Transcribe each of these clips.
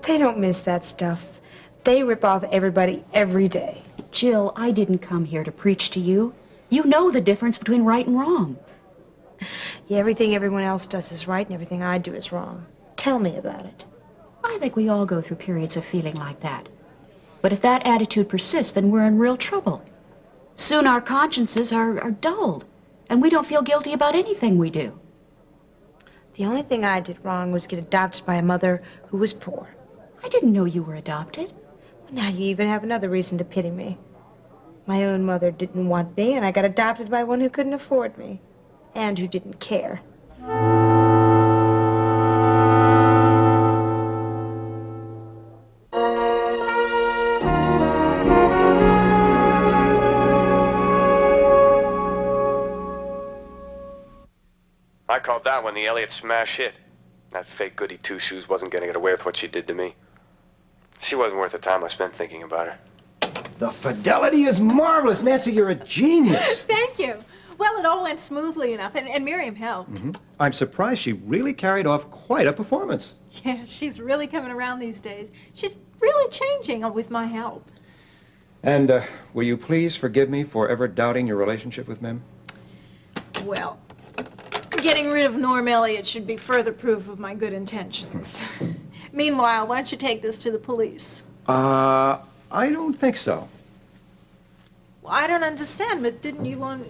They don't miss that stuff. They rip off everybody every day. Jill, I didn't come here to preach to you. You know the difference between right and wrong. Yeah, everything everyone else does is right and everything I do is wrong. Tell me about it. I think we all go through periods of feeling like that. But if that attitude persists, then we're in real trouble. Soon our consciences are dulled, and we don't feel guilty about anything we do. The only thing I did wrong was get adopted by a mother who was poor. I didn't know you were adopted. Well, now you even have another reason to pity me. My own mother didn't want me, and I got adopted by one who couldn't afford me, and who didn't care. I called that one the Elliott smash hit. That fake goody two-shoes wasn't gonna get away with what she did to me. She wasn't worth the time I spent thinking about her. The fidelity is marvelous. Nancy, you're a genius. Thank you. Well, it all went smoothly enough, and Miriam helped. I'm surprised she really carried off quite a performance. Yeah, she's really coming around these days. She's really changing with my help. And will you please forgive me for ever doubting your relationship with Mem? Well, getting rid of Norm Elliott should be further proof of my good intentions. Meanwhile, why don't you take this to the police? I don't think so. Well, I don't understand, but didn't you want...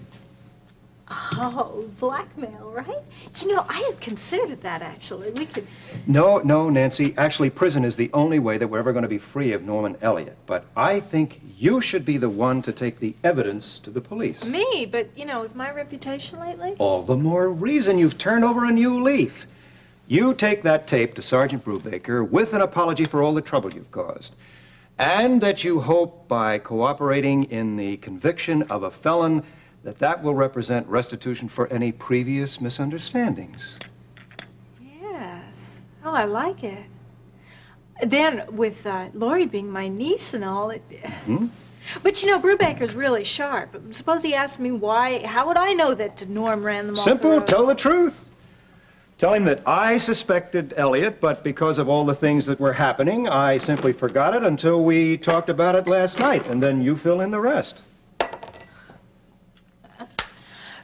Oh, blackmail, right? You know, I had considered that, actually. We could... No, Nancy. Actually, prison is the only way that we're ever going to be free of Norman Elliott. But I think you should be the one to take the evidence to the police. Me? But, you know, with my reputation lately? All the more reason you've turned over a new leaf. You take that tape to Sergeant Brubaker with an apology for all the trouble you've caused. And that you hope by cooperating in the conviction of a felon that will represent restitution for any previous misunderstandings. Yes. Oh, I like it. Then, with Laurie being my niece and all, it... But, you know, Brubaker's really sharp. Suppose he asked me why, how would I know that Norm ran them off the road? Simple, tell the truth. Tell him that I suspected Elliott, but because of all the things that were happening, I simply forgot it until we talked about it last night, and then you fill in the rest.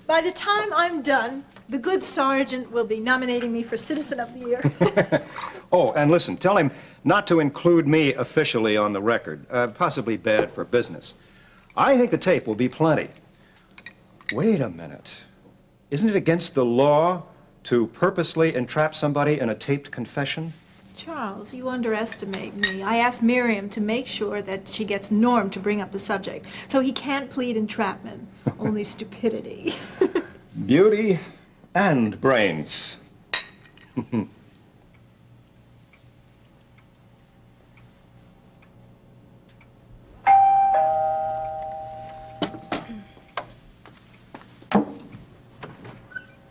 By the time I'm done, the good sergeant will be nominating me for Citizen of the Year. Oh, and listen, tell him not to include me officially on the record. Possibly bad for business. I think the tape will be plenty. Wait a minute. Isn't it against the law to purposely entrap somebody in a taped confession? Charles, you underestimate me. I asked Miriam to make sure that she gets Norm to bring up the subject, so he can't plead entrapment, only stupidity. Beauty and brains.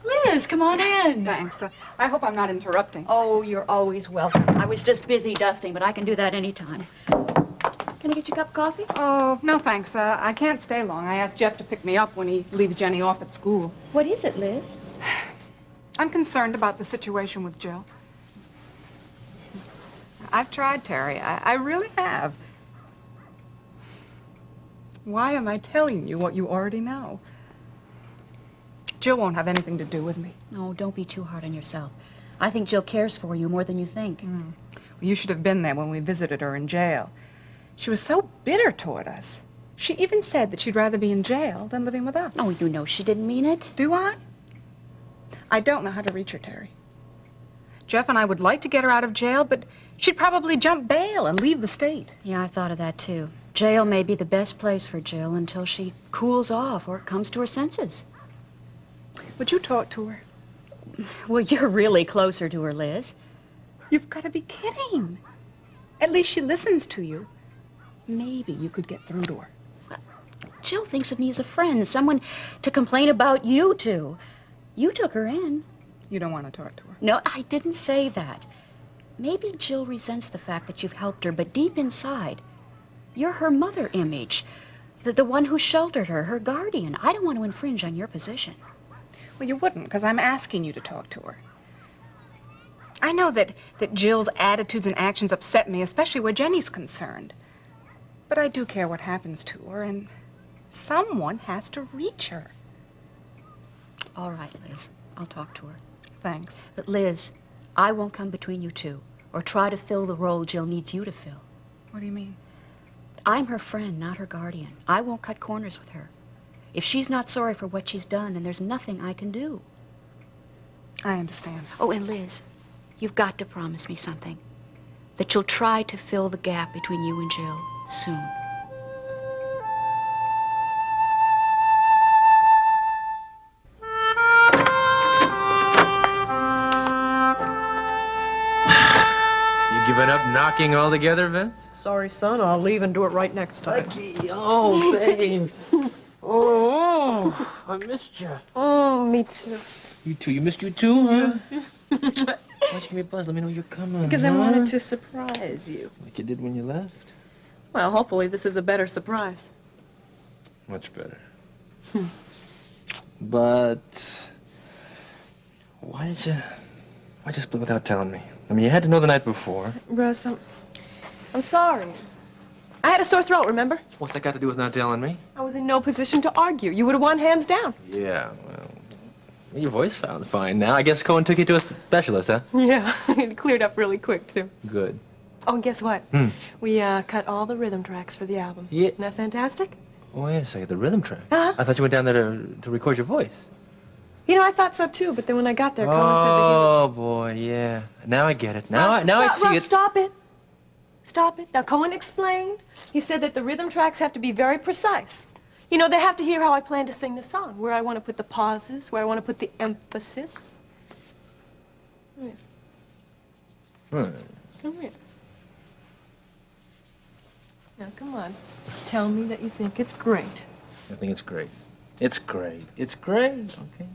Liz, come on in. Thanks. I hope I'm not interrupting. Oh, you're always welcome. I was just busy dusting, but I can do that anytime. Can I get you a cup of coffee? Oh, no thanks. I can't stay long. I asked Jeff to pick me up when he leaves Jenny off at school. What is it, Liz? I'm concerned about the situation with Jill. I've tried, Terry. I really have. Why am I telling you what you already know? Jill won't have anything to do with me. No, don't be too hard on yourself. I think Jill cares for you more than you think. Well, you should have been there when we visited her in jail. She was so bitter toward us. She even said that she'd rather be in jail than living with us. Oh, you know she didn't mean it. Do I? I don't know how to reach her, Terry. Jeff and I would like to get her out of jail, but she'd probably jump bail and leave the state. Yeah, I thought of that, too. Jail may be the best place for Jill until she cools off or comes to her senses. Would you talk to her? Well, you're really closer to her, Liz. You've got to be kidding. At least she listens to you. Maybe you could get through to her. Well, Jill thinks of me as a friend, someone to complain about you to. You took her in. You don't want to talk to her? No, I didn't say that. Maybe Jill resents the fact that you've helped her, but deep inside, you're her mother image, the one who sheltered her, her guardian. I don't want to infringe on your position. Well, you wouldn't, because I'm asking you to talk to her. I know that Jill's attitudes and actions upset me, especially where Jenny's concerned. But I do care what happens to her, and someone has to reach her. All right, Liz. I'll talk to her. Thanks. But Liz, I won't come between you two or try to fill the role Jill needs you to fill. What do you mean? I'm her friend, not her guardian. I won't cut corners with her. If she's not sorry for what she's done, then there's nothing I can do. I understand. Oh, and Liz, you've got to promise me something. That you'll try to fill the gap between you and Jill soon. You giving up knocking altogether, Vince? Sorry, son. I'll leave and do it right next time. Oh, babe. Oh, I missed you. Oh, me too. You too. You missed you too, huh? Why don't you give me a buzz? Let me know you're coming. Because I wanted to surprise you. Like you did when you left? Well, hopefully this is a better surprise. Much better. But why'd you split without telling me? I mean, you had to know the night before. Russ, I'm sorry. I had a sore throat, remember? What's that got to do with not telling me? I was in no position to argue. You would have won hands down. Yeah, well, your voice sounds fine now. I guess Cohen took you to a specialist, huh? Yeah, it cleared up really quick, too. Good. Oh, and guess what? We cut all the rhythm tracks for the album. Yeah. Isn't that fantastic? Wait a second, the rhythm track? Uh-huh. I thought you went down there to record your voice. You know, I thought so, too, but then when I got there, Cohen said that he would... Oh, boy, yeah. Now I get it. Now I Russ, see Russ, it. Stop it. Stop it. Now, Cohen explained. He said that the rhythm tracks have to be very precise. You know, they have to hear how I plan to sing the song, where I want to put the pauses, where I want to put the emphasis. Come here. Come here. Now, come on. Tell me that you think it's great. I think it's great. It's great. It's great. Okay.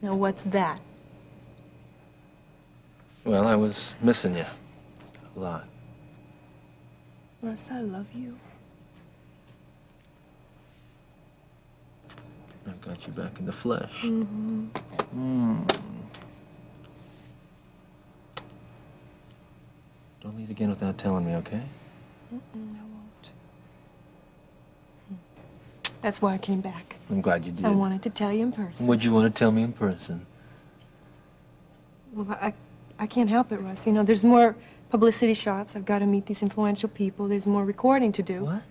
Now, what's that? Well, I was missing you a lot. Russ, I love you. I've got you back in the flesh. Don't leave again without telling me, okay? I won't. That's why I came back. I'm glad you did. I wanted to tell you in person. What'd you want to tell me in person? Well, I can't help it, Russ. You know, there's more publicity shots. I've got to meet these influential people. There's more recording to do. What?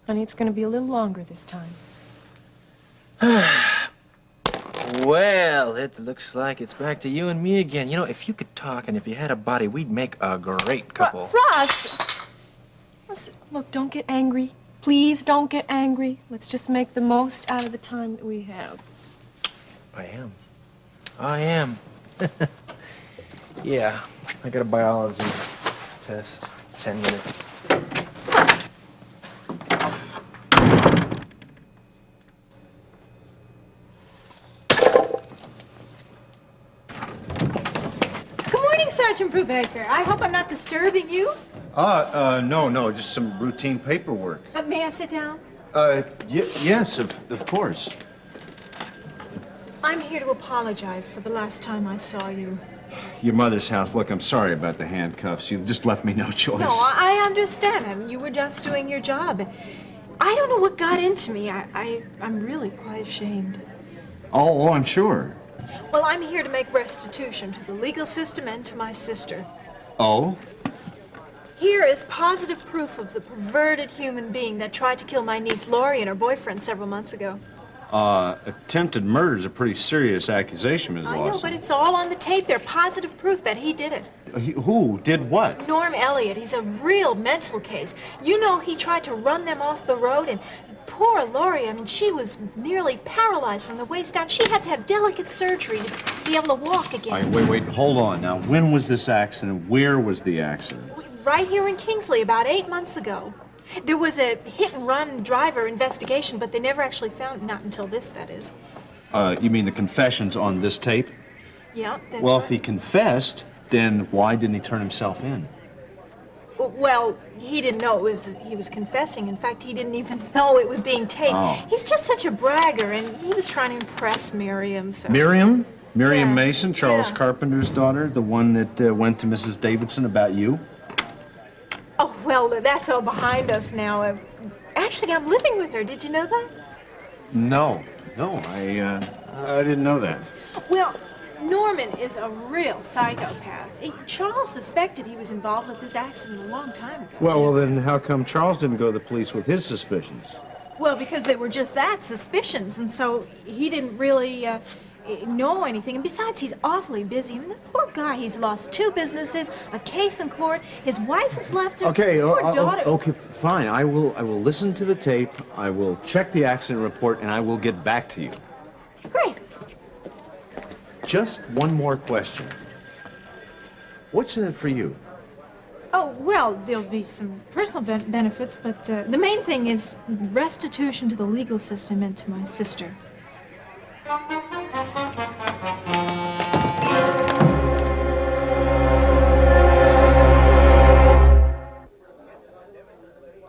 Honey, it's going to be a little longer this time. Well, it looks like it's back to you and me again. You know, if you could talk and if you had a body, we'd make a great couple. Russ! Russ, look, don't get angry. Please don't get angry. Let's just make the most out of the time that we have. I am. I am. Yeah, I got a biology test. 10 minutes. Good morning, Sergeant Brubaker. I hope I'm not disturbing you. No, just some routine paperwork. May I sit down? Yes, of course. I'm here to apologize for the last time I saw you. Your mother's house. Look, I'm sorry about the handcuffs. You just left me no choice. No, I understand. You were just doing your job. I don't know what got into me. I'm really quite ashamed. Oh, I'm sure. Well, I'm here to make restitution to the legal system and to my sister. Oh? Here is positive proof of the perverted human being that tried to kill my niece Lori and her boyfriend several months ago. Attempted murder is a pretty serious accusation, Ms. Lawson. I know, but it's all on the tape. They're positive proof that he did it. Who did what? Norm Elliott. He's a real mental case. You know, he tried to run them off the road, and poor Lori, I mean, she was nearly paralyzed from the waist down. She had to have delicate surgery to be able to walk again. Wait, hold on. Now, when was this accident? Where was the accident? Right here in Kingsley, about 8 months ago. There was a hit-and-run driver investigation, but they never actually found, not until this, that is. You mean the confessions on this tape? Yeah, that's Well, right. if he confessed, then why didn't he turn himself in? Well, he didn't know he was confessing. In fact, he didn't even know it was being taped. Oh. He's just such a bragger, and he was trying to impress Miriam, so... Miriam? Miriam Yeah. Mason, Charles Yeah. Carpenter's daughter, the one that went to Mrs. Davidson about you. Oh, well, that's all behind us now. Actually, I'm living with her. Did you know that? No, I didn't know that. Well, Norman is a real psychopath. Charles suspected he was involved with this accident a long time ago. Well, then how come Charles didn't go to the police with his suspicions? Well, because they were just that, suspicions, and so he didn't really know anything. And besides, he's awfully busy. I mean, the poor guy, he's lost 2 businesses, a case in court. His wife has left him. Okay, His poor daughter. okay, fine. I will listen to the tape. I will check the accident report, and I will get back to you. Great. Just one more question. What's in it for you? Oh, well, there'll be some personal benefits, but the main thing is restitution to the legal system and to my sister.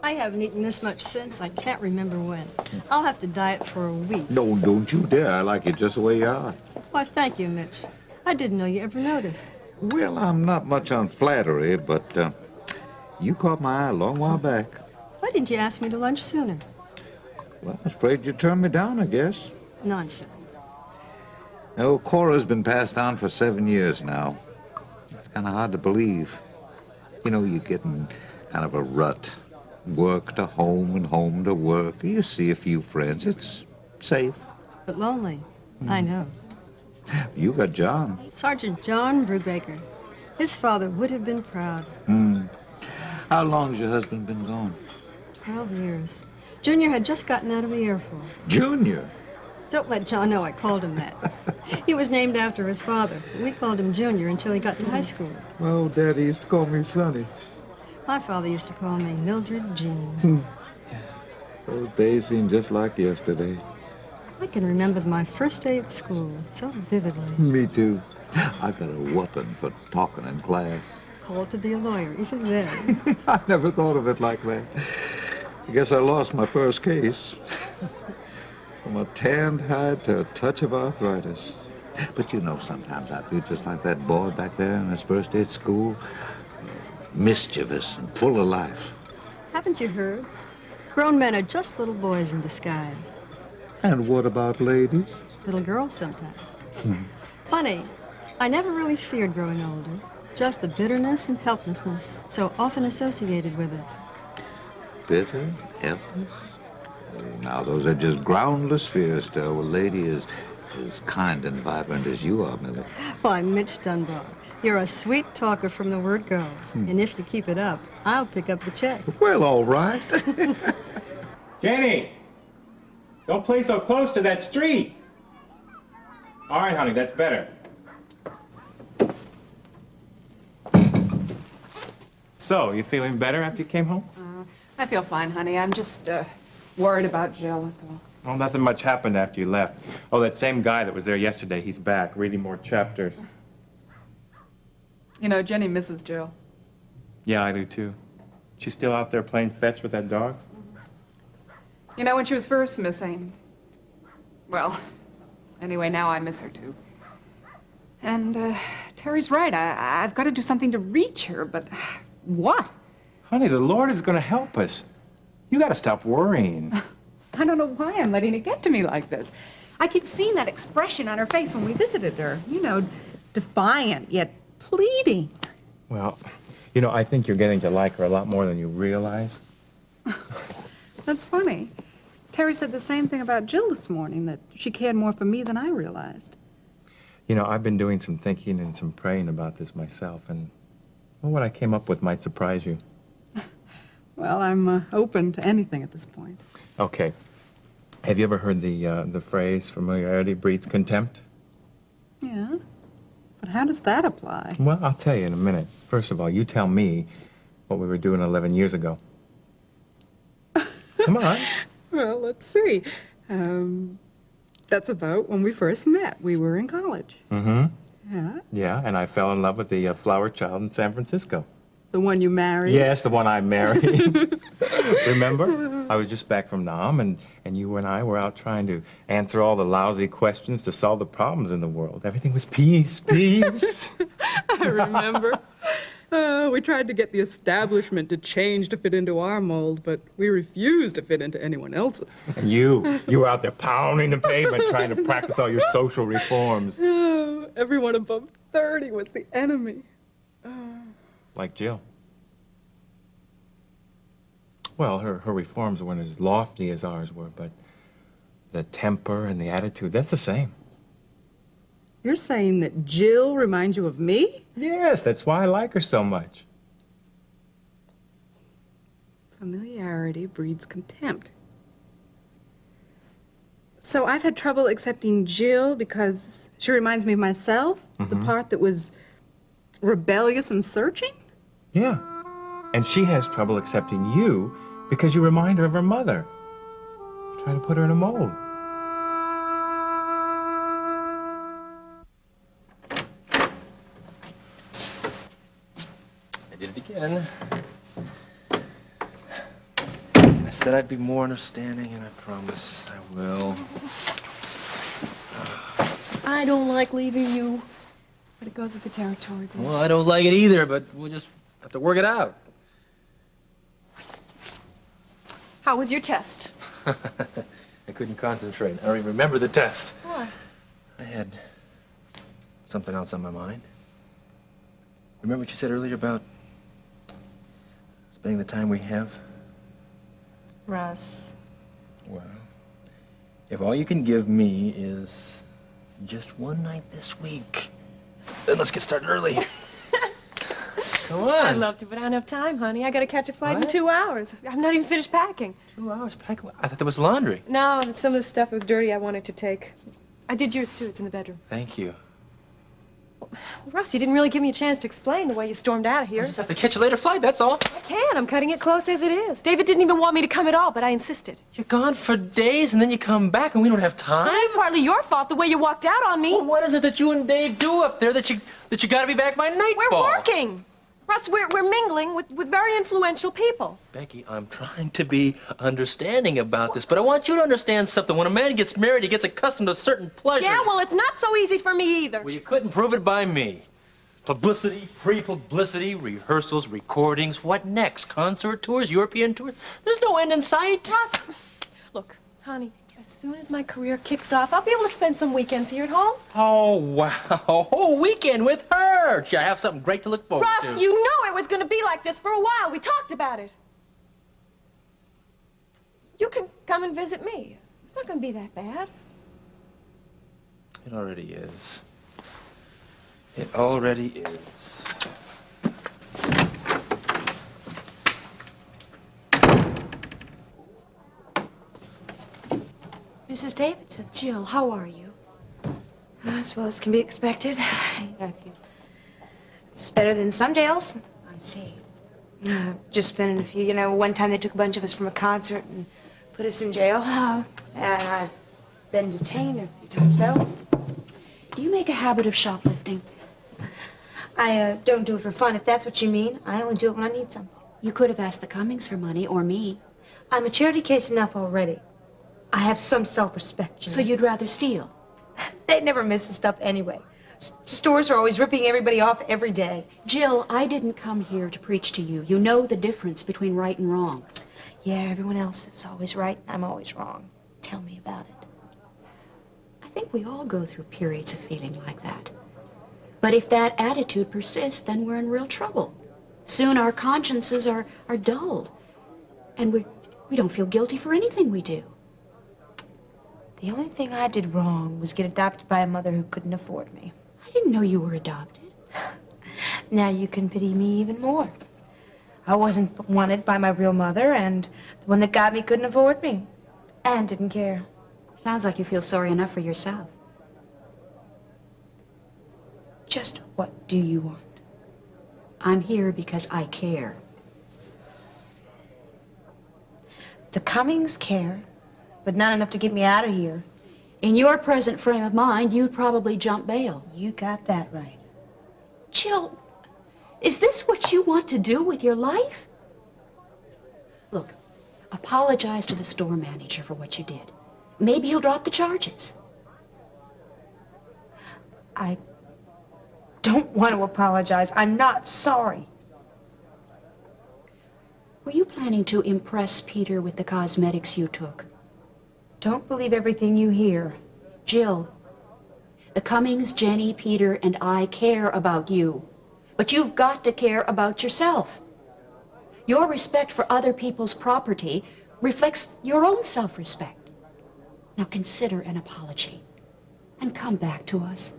I haven't eaten this much since I can't remember when. I'll have to diet for a week. No, don't you dare. I like it just the way you are. Why, thank you, Mitch. I didn't know you ever noticed. Well, I'm not much on flattery, but you caught my eye a long while back. Why didn't you ask me to lunch sooner? Well, I was afraid you turned me down, I guess. Nonsense. No, Cora's been passed down for 7 years now. It's kind of hard to believe. You know, you get in kind of a rut. Work to home and home to work. You see a few friends. It's safe. But lonely. I know. You got John. Sergeant John Brubaker. His father would have been proud. How long's your husband been gone? 12 years. Junior had just gotten out of the Air Force. Junior. Don't let John know I called him that. He was named after his father. We called him Junior until he got to high school. Well, Daddy used to call me Sonny. My father used to call me Mildred Jean. Those days seem just like yesterday. I can remember my first day at school so vividly. Me too. I got a whooping for talking in class. Called to be a lawyer, even then. I never thought of it like that. I guess I lost my first case. From a tanned hide to a touch of arthritis. But you know, sometimes I feel just like that boy back there on his first day at school. Mischievous and full of life. Haven't you heard? Grown men are just little boys in disguise. And what about ladies? Little girls sometimes. Funny, I never really feared growing older. Just the bitterness and helplessness so often associated with it. Bitter, helpless? Now, those are just groundless fears, Del. A lady is as kind and vibrant as you are, Millie. Why, Mitch Dunbar, you're a sweet talker from the word go. And if you keep it up, I'll pick up the check. Well, all right. Jenny! Don't play so close to that street! All right, honey, that's better. So, you feeling better after you came home? I feel fine, honey. I'm just worried about Jill, that's all. Well, nothing much happened after you left. Oh, that same guy that was there yesterday, he's back, reading more chapters. You know, Jenny misses Jill. Yeah, I do too. She's still out there playing fetch with that dog? You know, when she was first missing, well, anyway, now I miss her too. And Terry's right. I've got to do something to reach her, but what? Honey, the Lord is going to help us. You got to stop worrying. I don't know why I'm letting it get to me like this. I keep seeing that expression on her face when we visited her. You know, defiant yet pleading. Well, you know, I think you're getting to like her a lot more than you realize. That's funny. Terry said the same thing about Jill this morning, that she cared more for me than I realized. You know, I've been doing some thinking and some praying about this myself, and well, what I came up with might surprise you. Well, I'm open to anything at this point. Okay. Have you ever heard the phrase, familiarity breeds contempt? Yeah, but how does that apply? Well, I'll tell you in a minute. First of all, you tell me what we were doing 11 years ago. Come on. Well, let's see. That's about when we first met. We were in college. Mm-hmm. Yeah. Yeah, and I fell in love with the flower child in San Francisco. The one you married? Yes, the one I married. Remember? I was just back from Nam, and you and I were out trying to answer all the lousy questions to solve the problems in the world. Everything was peace, peace. I remember. We tried to get the establishment to change to fit into our mold, but we refused to fit into anyone else's. And you were out there pounding the pavement trying to practice all your social reforms. Oh, everyone above 30 was the enemy. Like Jill. Well, her reforms weren't as lofty as ours were, but the temper and the attitude, that's the same. You're saying that Jill reminds you of me? Yes, that's why I like her so much. Familiarity breeds contempt. So I've had trouble accepting Jill because she reminds me of myself, the part that was rebellious and searching? Yeah. And she has trouble accepting you because you remind her of her mother. You're trying to put her in a mold. I did it again. I said I'd be more understanding, and I promise I will. I don't like leaving you, but it goes with the territory. Babe. Well, I don't like it either, but we'll just have to work it out. How was your test? I couldn't concentrate. I don't even remember the test. What? I had something else on my mind. Remember what you said earlier about spending the time we have? Russ. Well, if all you can give me is just one night this week, then let's get started early. Come on. I'd love to, but I don't have time, honey. I gotta catch a flight in 2 hours. I'm not even finished packing. 2 hours packing? I thought there was laundry. No, some of the stuff was dirty I wanted to take. I did yours too. It's in the bedroom. Thank you. Well, Russ, you didn't really give me a chance to explain the way you stormed out of here. I just have to catch a later flight, that's all. I can. I'm cutting it close as it is. David didn't even want me to come at all, but I insisted. You're gone for days, and then you come back, and we don't have time? Well, it's partly your fault, the way you walked out on me. Well, what is it that you and Dave do up there that you gotta be back by nightfall? We're working. Russ, we're mingling with very influential people. Becky, I'm trying to be understanding about this, but I want you to understand something. When a man gets married, he gets accustomed to certain pleasures. Yeah, well, it's not so easy for me either. Well, you couldn't prove it by me. Publicity, pre-publicity, rehearsals, recordings. What next? Concert tours, European tours? There's no end in sight. Russ, look, honey, as soon as my career kicks off, I'll be able to spend some weekends here at home. Oh, wow. A whole weekend with her. I have something great to look forward to. Russ, you know it was going to be like this for a while. We talked about it. You can come and visit me. It's not going to be that bad. It already is. It already is. Mrs. Davidson. Jill, how are you? As well as can be expected. It's better than some jails. I see. Just been in a few. One time they took a bunch of us from a concert and put us in jail. And I've been detained a few times, though. Do you make a habit of shoplifting? I don't do it for fun, if that's what you mean. I only do it when I need something. You could have asked the Cummings for money, or me. I'm a charity case enough already. I have some self-respect, So you'd rather steal? They never miss the stuff anyway. Stores are always ripping everybody off every day. Jill, I didn't come here to preach to you. You know the difference between right and wrong. Yeah, everyone else is always right, I'm always wrong. Tell me about it. I think we all go through periods of feeling like that. But if that attitude persists, then we're in real trouble. Soon our consciences are dulled. And we don't feel guilty for anything we do. The only thing I did wrong was get adopted by a mother who couldn't afford me. I didn't know you were adopted. Now you can pity me even more. I wasn't wanted by my real mother, and the one that got me couldn't afford me. And didn't care. Sounds like you feel sorry enough for yourself. Just what do you want? I'm here because I care. The Cummings care, but not enough to get me out of here. In your present frame of mind, you'd probably jump bail. You got that right. Jill, Is this what you want to do with your life? Look, apologize to the store manager for what you did. Maybe he'll drop the charges. I don't want to apologize. I'm not sorry. Were you planning to impress Peter with the cosmetics you took? Don't believe everything you hear. Jill, the Cummings, Jenny, Peter, and I care about you. But you've got to care about yourself. Your respect for other people's property reflects your own self-respect. Now consider an apology and come back to us.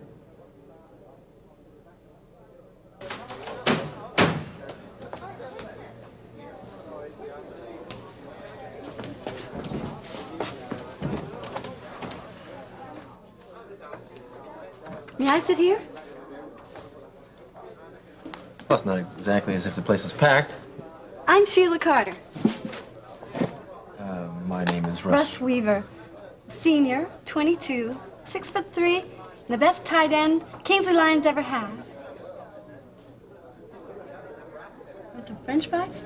May I sit here? Well, it's not exactly as if the place is packed. I'm Sheila Carter. My name is Russ Weaver. Senior, 22, 6'3", and the best tight end Kingsley Lions ever had. Want some French fries?